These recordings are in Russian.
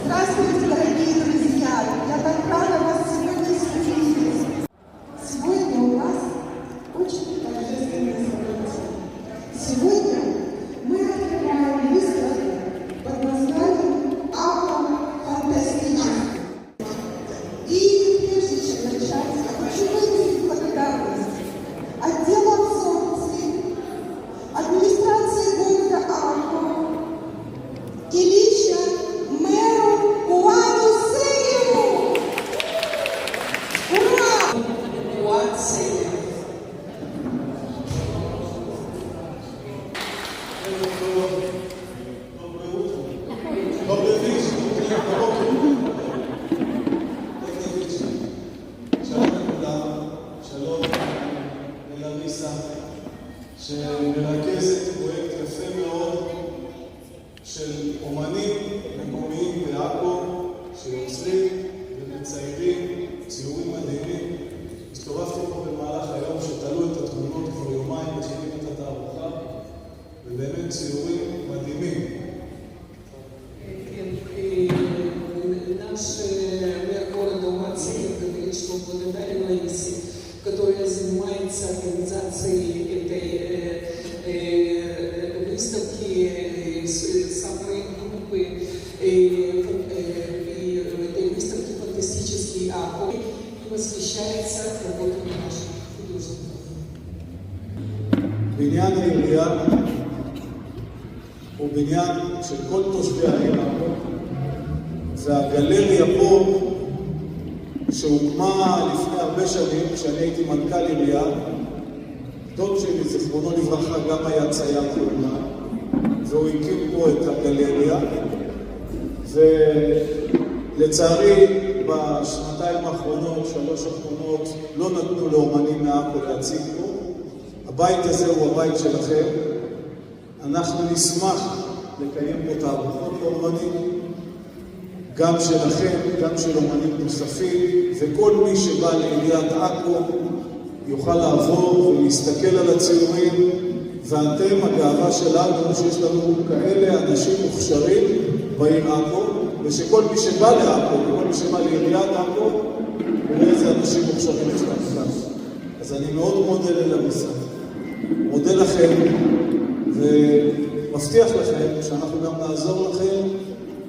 Здравствуйте, дорогие друзья! Я так рада вас сегодня видеть. Сегодня у нас очень торжественное событие. Сегодня мы открываем выставку под названием «Аква Фантастический». И прежде чем начать, я хочу выразить благодарность отделу абсорбции, администрации города Аква и лично мэру Уану Сееву. Ура! Уан Сеев. שמרכזת פרויקט יפה מאוד של אומנים מקומיים בעכו שיוצרים ומציירים ציורים מדהימים. הסתובבתי פה במהלך היום שתלו את התמונות כבר יומיים מכינים את התערוכה ובאמת ציורים מדהימים. Наш мэр города Уан Сеев говорит, что благодарен Ларисе, которая занимается организацией этой выставки, самой группы и этой выставки «Фантастический Аква», и восхищается работой наших художников. בניין העירייה הוא בניין של כל תושבי העיר עכו, והגלריה פה שהוקמה לפני הרבה שנים, כשאני הייתי מנכ"ל עירייה, דוד שלי, זכרונו לברכה, גם היה צייר תאונה, והוא הקים פה את הגלריה, ולצערי בשנתיים האחרונות, 3 האחרונות, לא נתנו לאומנים מעכו להציג פה. הבית הזה הוא הבית שלכם. אנחנו נשמח לקיים פה תערוכות לאומנים, גם שלכם, גם של אומנים נוספים, וכל מי שבא לעיריית עכו יוכל לעבור ולהסתכל על הציורים, ואתם הגאווה שלנו שיש לנו כאלה אנשים מוכשרים בעיר עכו, ושכל מי שבא לעכו וכל מי שבא לעיריית עכו רואה איזה אנשים מוכשרים יש לנו. אז אני מאוד מודה למשרד, מודה לכם ומבטיח לכם שאנחנו גם נעזור לכם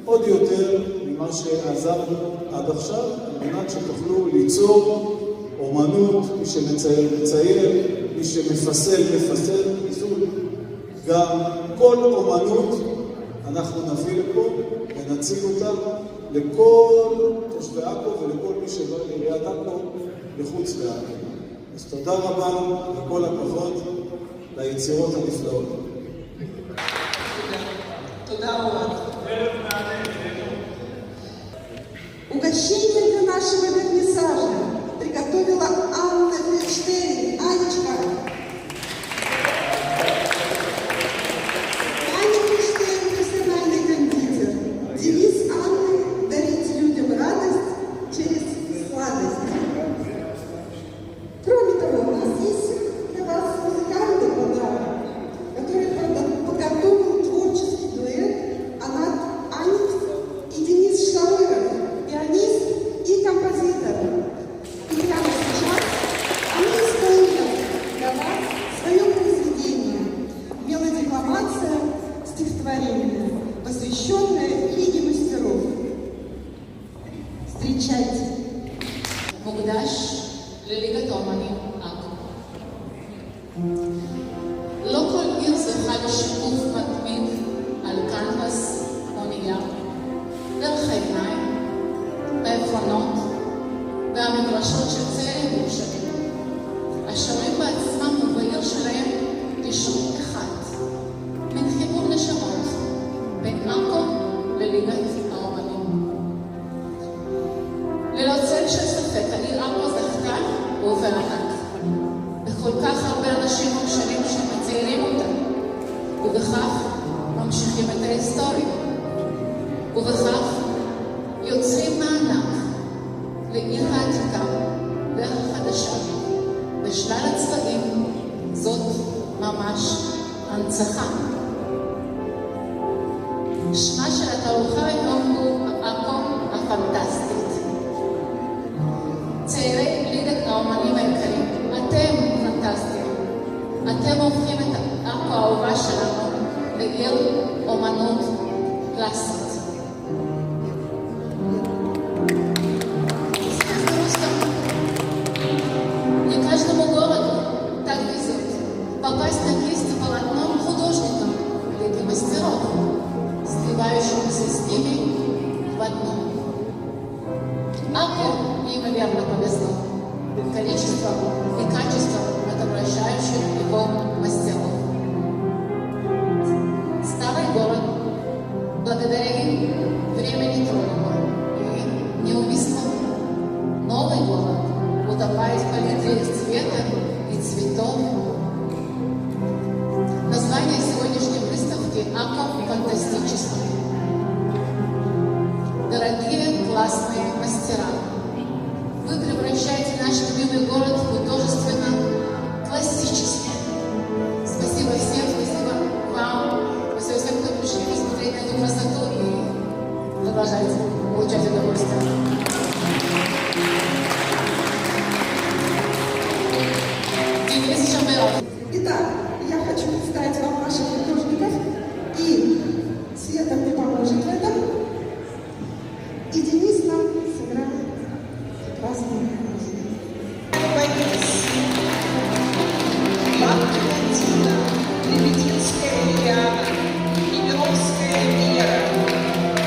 עוד יותר ממה שעזרנו עד עכשיו, על מנת שתוכלו ליצור אומנות, מי שמצייר, מצייר, מי שמפסל, מפסל, גם כל אומנות אנחנו נביא לפה ונציג אותה לכל תושבי עכו ולכל מי שבא לעיריית עכו מחוץ לעכו. אז תודה רבה וכל הכבוד ליצירות הנפלאות. תודה רבה. Угощение для нашего вернисажа приготовила Анна Фельдштейн. Анечка. Аня Фельдштейн – профессиональный кондитер. Девиз Анны – дарить людям радость через сладость. Кроме того, у нас есть для вас музыкальный подарок, который подготовил творческий дуэт Анат Аникс и Денис Шауэров, пианист и композитор. И прямо сейчас они исполнят для вас свое произведение «Мелодикламация. Стихотворение», посвященное Лиге мастеров. Встречайте! מוקדש לליגת האומנים עכו. לא כל עיר זוכה לשיתוף מתמיד על קנבס או נייר, דרך העיניים, בעפרונות והמגרשות של צעירים מורשעים, השרים בעצמם ובעיר שלהם קישור אחד, מן חיבור נשמות בין עכו לליגת האומנים. ללא צל של ספק, העיר עכו זכתה ובענק בכל כך הרבה אנשים מוכשרים שמציירים אותה, ובכך ממשיכים את ההיסטוריה, ובכך יוצרים מענק לעיר העתיקה והחדשה בשלל הצבעים. זאת ממש הנצחה. שמה של התערוכה היום הוא עכו неимоверно повезло количеством и качеством отображающих его мастеров. Старый город, благодаря им, время не тронуло и не увисло. Новый город утопает в палитре цвета и цветов. Название сегодняшней выставки «Аков фантастический». Дорогие, классные мастера, вы превращаете наш любимый город в художественно-классический. Спасибо всем, спасибо вам, спасибо всем, кто пришли посмотреть на эту красоту и продолжайте получать удовольствие. Денис Шамилов. Итак, я хочу представить вам наших художников, и Света мне поможет в этом. И Денис нам сыграет прекрасную музыку. Борис, Лапкина, Лебединская Лилиана, Немировская Вера,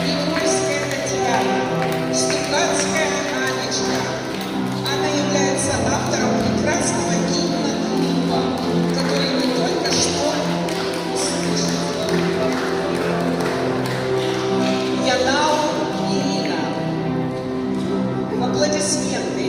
Никольская Татьяна, Стукацкая Анечка. Она является автором прекрасного киноклипа, который мы только что услышали. Янау Ирина. Аплодисменты.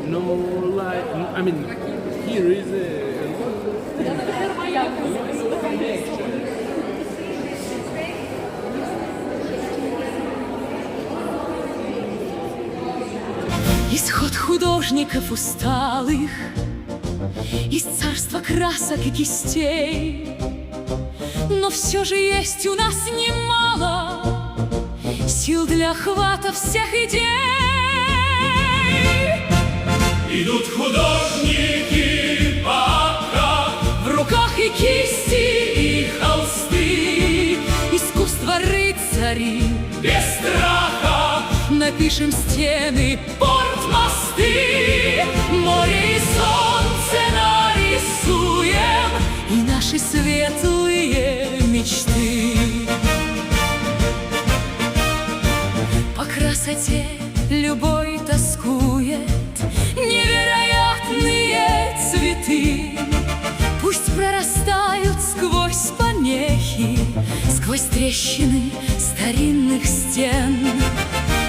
No, like, I mean, here is a... Исход художников усталых из царства красок и кистей. Но все же есть у нас немало сил для охвата всех идей. Идут художники пока, В руках и кисти, и холсты, искусство рыцари. без страха, Напишем стены, порт, мосты, море и солнце нарисуем, и наши светлые мечты. По красоте любой тоскует, невероятные цветы. Пусть прорастают сквозь помехи, сквозь трещины старинных стен.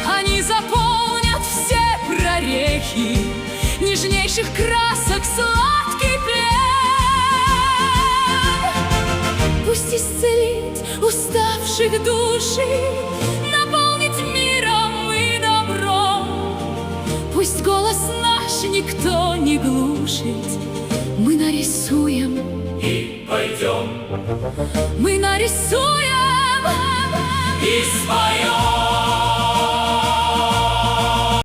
Они заполнят все прорехи нежнейших красок сладкий плен. Пусть исцелит уставших души, наполнит миром и добром. Пусть голос наш никто не глушит, мы нарисуем и пойдем мы нарисуем и споем.